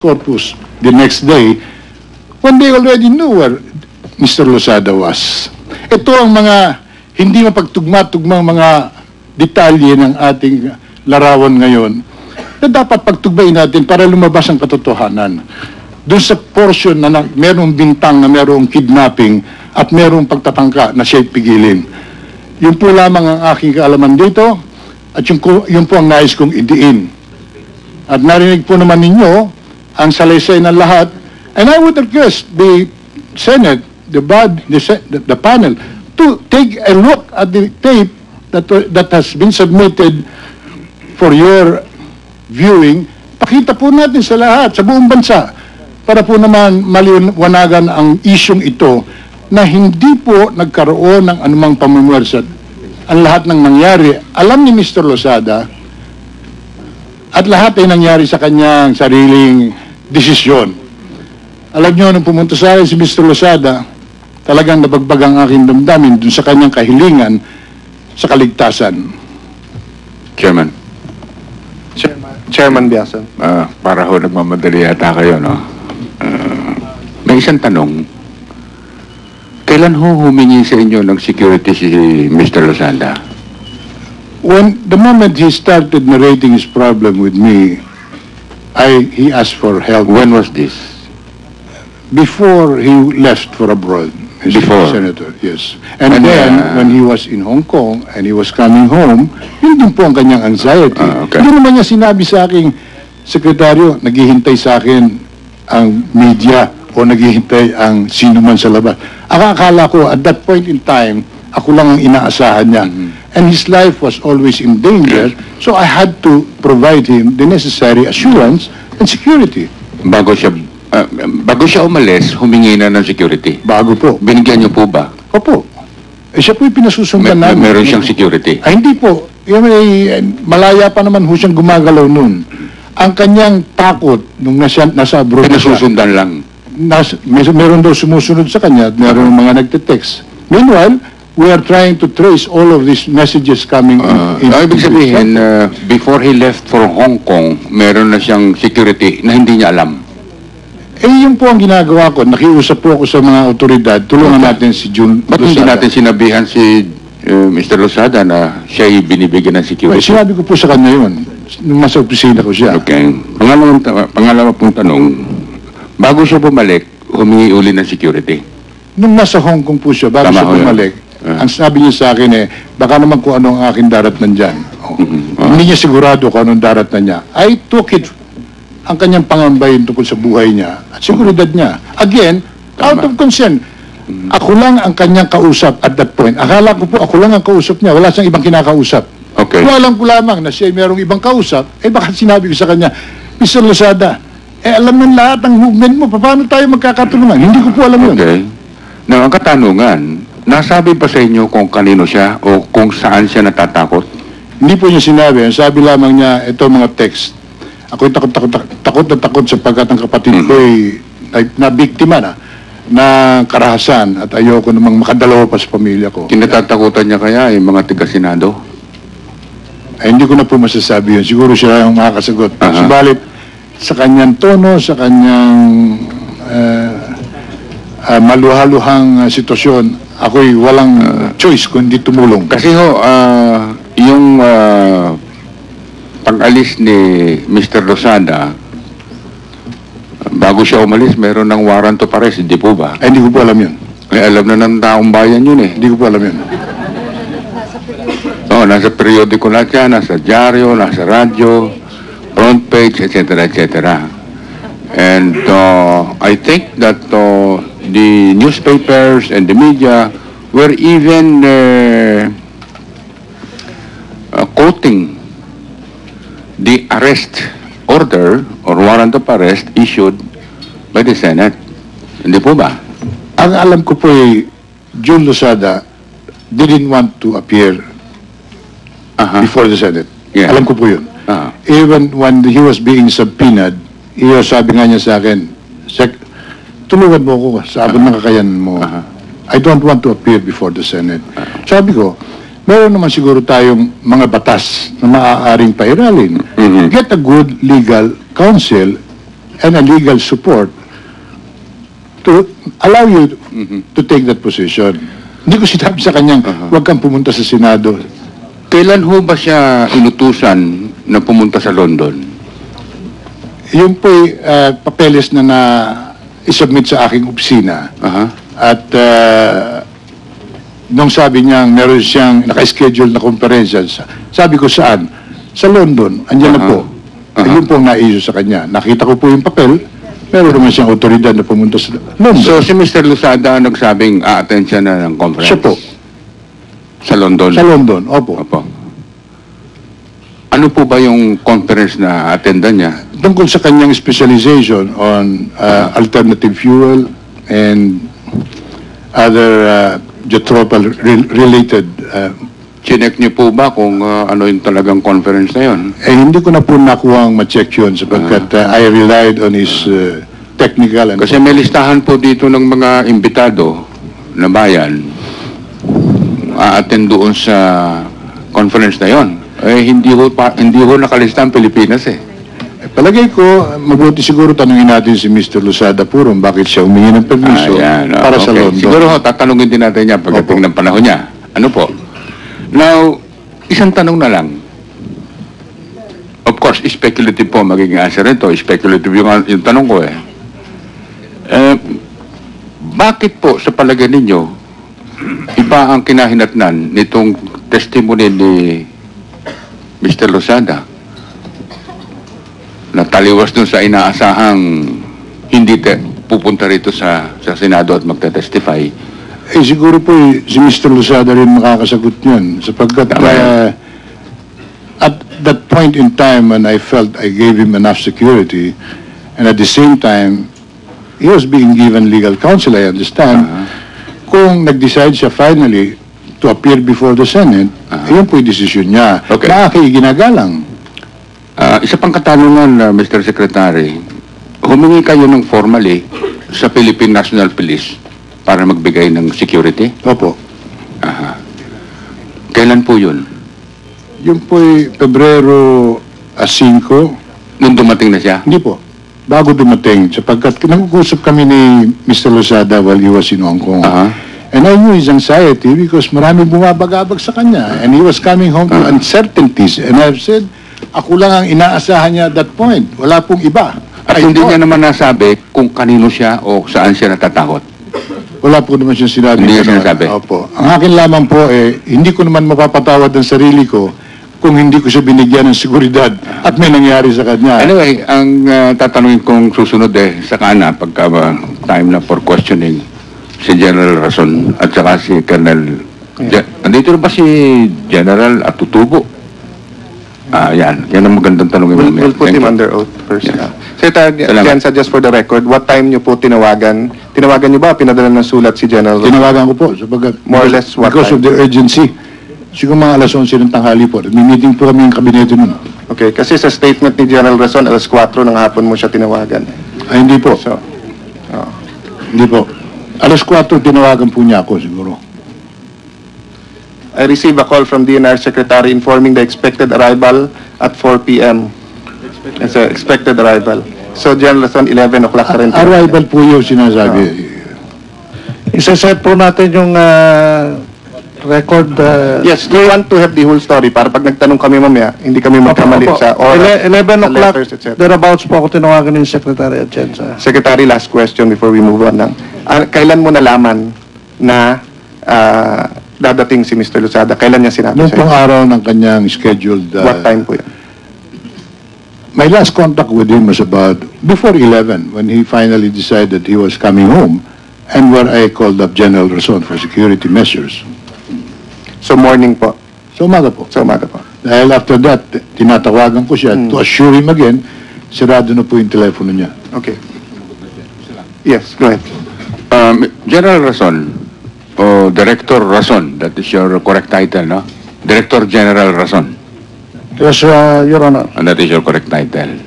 corpus the next day when they already knew where Mr. Losada was. Ito ang mga hindi mapagtugma-tugmang mga detalye ng ating larawan ngayon na dapat pagtugbayin natin para lumabas ang katotohanan. Doon sa portion na merong bintang na merong kidnapping at merong pagtatangka na siya'y pigilin. Yun po lamang ang aking kaalaman dito at yun po ang nais kong idiin. At narinig po naman ninyo ang salaysay ng lahat. And I would request the Senate, the panel, to take a look at the tape that has been submitted for your viewing. Pakita po natin sa lahat, sa buong bansa, para po naman maliwanagan ang isyong ito na hindi po nagkaroon ng anumang pamumuwersa. Ang lahat ng nangyari, alam ni Mr. Losada, at lahat ay nangyari sa kanyang sariling desisyon. Alam niyo, nung pumunta sa akin si Mr. Losada, talagang nabagbag ang aking damdamin dun sa kanyang kahilingan sa kaligtasan. Chairman. Chairman Biasan. Para ho nagmamadali yata kayo, no? May isang tanong. Kailan ho humingi sa inyo ng security si Mr. Losada? When the moment he started narrating his problem with me, he asked for help. When was this? Before he left for abroad. As Before? Senator, yes. And then, when he was in Hong Kong and he was coming home, yun din po ang kanyang anxiety. Okay. Hindi naman niya sinabi sa aking sekretaryo, naghihintay sa akin ang media o naghihintay ang sino man sa labas. Akala ko, at that point in time, ako lang ang inaasahan niya. And his life was always in danger, so I had to provide him the necessary assurance and security. Bago siya umalis, humingi na ng security. Bago po. Binigyan niyo po ba? Opo. Siya po'y pinasusundan namin. Meron siyang security? Ay, hindi po. Malaya pa naman ho siyang gumagalaw nun. Ang kanyang takot nung nasa abroad Pinasusundan lang? Meron daw sumusunod sa kanya at meron mga nagte-text. Meanwhile, we are trying to trace all of these messages coming in. Ibig sabihin, before he left for Hong Kong, meron na siyang security na hindi niya alam. Yun po ang ginagawa ko. Nakiusap po ako sa mga otoridad. Tulungan natin si June Ba't hindi natin sinabihan si Mr. Losada na siya'y binibigyan ng security? Sinabi ko po sa kanya yun. Nung nasa opisina ko siya. Okay. Pangalawa pong tanong, bago siya bumalik, humingi uli ng security. Nung nasa Hong Kong po siya, bago Tama siya ho yun. bumalik, ang sabi niya sa akin baka naman kung ano ang aking daratnan dyan. Hindi niya sigurado kung anong daratnan niya. I took it, ang kanyang pangambayin tungkol sa buhay niya at seguridad niya. Again, out of concern. Ako lang ang kanyang kausap at that point. Akala ko po, ako lang ang kausap niya. Wala siyang ibang kinakausap. Okay. Kung alam ko lamang na siya mayroong ibang kausap, baka sinabi ko sa kanya, Mr. Losada, alam ng lahat ng movement mo, paano tayo magkakatulungan? Hindi ko po alam yun. Okay. Now, ang katanungan, nasabi ba sa inyo kung kanino siya o kung saan siya natatakot? Hindi po niya sinabi. Ang sabi lamang niya, ito mga text. Ako'y takot na takot sapagkat ang kapatid ko'y na biktima na karahasan at ayoko namang makadalawa pa sa pamilya ko. Kinatatakutan niya kaya yung mga taga-Senado? Hindi ko na po masasabi yun. Siguro siya ang makakasagot. Subalit, sa kanyang tono, sa kanyang maluhaluhang sitwasyon, ako'y walang choice kundi tumulong. Kasi ho, yung pag-alis ni Mr. Losada, bago siya umalis, meron ng warrant of arrest, hindi po ba? Hindi ko po alam yun. Alam na ng taong bayan yun eh. Hindi ko po alam yun. Nasa periodiko lahat yan, nasa dyaryo, nasa radyo, front page, etc., etc. And I think that the newspapers and the media were even quoting the arrest order or warrant of arrest issued by the Senate. Hindi po ba? Ang alam ko po June Losada didn't want to appear before the Senate. Yeah. Alam ko po yun. Even when he was being subpoenaed, sabi nga niya sa akin, tulungan mo ako sa abot ng kakayanan mo. I don't want to appear before the Senate. Sabi ko, meron naman siguro tayong mga batas na maaaring pairalin. Get a good legal counsel and a legal support to allow you to take that position. Hindi ko sinabi sa kanyang, huwag kang pumunta sa Senado. Kailan ho ba siya inutusan na pumunta sa London? Yung po'y papeles na isubmit sa aking opisina. Aha. At nung sabi niya, meron siyang naka-schedule na konferensya, sabi ko saan? Sa London. Andiyan na po. Yun po ang na-issue sa kanya. Nakita ko po yung papel, meron naman siyang otoridad na pumunta sa London. So, si Mr. Lusada nagsabing a-attend siya na ng conference? Siya po. Sa London? Sa London, opo. Opo. Ano po ba yung conference na attendan niya? Tungkol sa kanyang specialization on alternative fuel and other geotropal-related Chinek niyo po ba kung ano yung talagang conference na yun? hindi ko na po nakuha ang ma-check yun sapagkat I relied on his technical and... Kasi may listahan po dito ng mga imbitado na bayan a-attend doon sa conference na yon. Hindi ho nakalista ang Pilipinas eh. Palagay ko, mabuti siguro tanungin natin si Mr. Lusada Puron bakit siya humingi ng permiso para sa London. Siguro ho, tatanungin din natin niya pagdating ng panahon niya. Ano po? Now, isang tanong na lang. Of course, speculative po magiging answer nito. Speculative yung tanong ko eh. Bakit po sa palagay ninyo, iba ang kinahinatnan nitong testimony ni Mr. Losada na taliwas dun sa inaasahang hindi pupunta rito sa Senado at magte-testify? Siguro po si Mr. Losada rin makakasagot niyan sapagkat at that point in time when I felt I gave him enough security and at the same time he was being given legal counsel, I understand. Kung nag-decide siya finally to appear before the Senate, yun po yung desisyon niya. Okay. Na aking ginagalang. Isa pang katanungan, Mr. Secretary, humingi kayo ng formally sa Philippine National Police para magbigay ng security? Opo. Kailan po yun? Yun po'y Pebrero 5. Nung dumating na siya? Hindi po. Bago dumating, sapagkat nag-uusap kami ni Mr. Losada while he was in Hong Kong. And I knew his anxiety because maraming bumabagabag sa kanya. And he was coming home to uncertainties. And I've said, ako lang ang inaasahan niya at that point. Wala pong iba. At hindi niya naman nasabi kung kanino siya o saan siya natatakot? Wala po naman siyang sinabi. Hindi niya sinasabi? Opo. Ang akin lamang po hindi ko naman mapapatawad ang sarili ko kung hindi ko siya binigyan ng seguridad at may nangyari sa kanya. Anyway, ang tatanungin kong susunod saka na pagka time na for questioning si General Rason at saka si Colonel... Andito ba si General Atutubo? Yan ang magandang tanongin. We'll put him under oath first. Yeah. Secretary Jensa, just for the record, what time niyo po tinawagan? Tinawagan niyo ba? Pinadala ng sulat si General? Tinawagan ko po sabagat More or less what because time? of the urgency. Siguro mga alas 11 ng tanghali po. May-meeting po kami ng kabinete nun. Okay, kasi sa statement ni General Rason, alas 4 ng hapon mo siya tinawagan. Hindi po. So, Hindi po. Alas 4 tinawagan po niya ako siguro. I received a call from DNR Secretary informing the expected arrival at 4 p.m. It's a expected arrival. So, General Rason, 11 o'clock ka rin. Arrival po yung sinasabi. Isa-set po natin yung record. Yes, we want to have the whole story para pag nagtanong kami mamaya, hindi kami magkamali sa oras, 11 sa o'clock, letters, etc. thereabouts po ako tinawagan ng Secretary Atienza. Secretary, last question before we move on lang. Kailan mo nalaman na dadating si Mr. Losada? Kailan niya sinabi Noong sa'yo? pong araw ng kanyang scheduled... What time po yan? My last contact with him was about before 11 when he finally decided he was coming home and where I called up General Rason for security measures. So morning po. So umaga po. So umaga po. Dahil after that, tinatawagan ko siya to assure him again, sirado na po yung telepono niya. Okay. Yes, go ahead. General Rason, o Director Rason, that is your correct title, no? Director General Rason. Yes, Your Honor. And that is your correct title.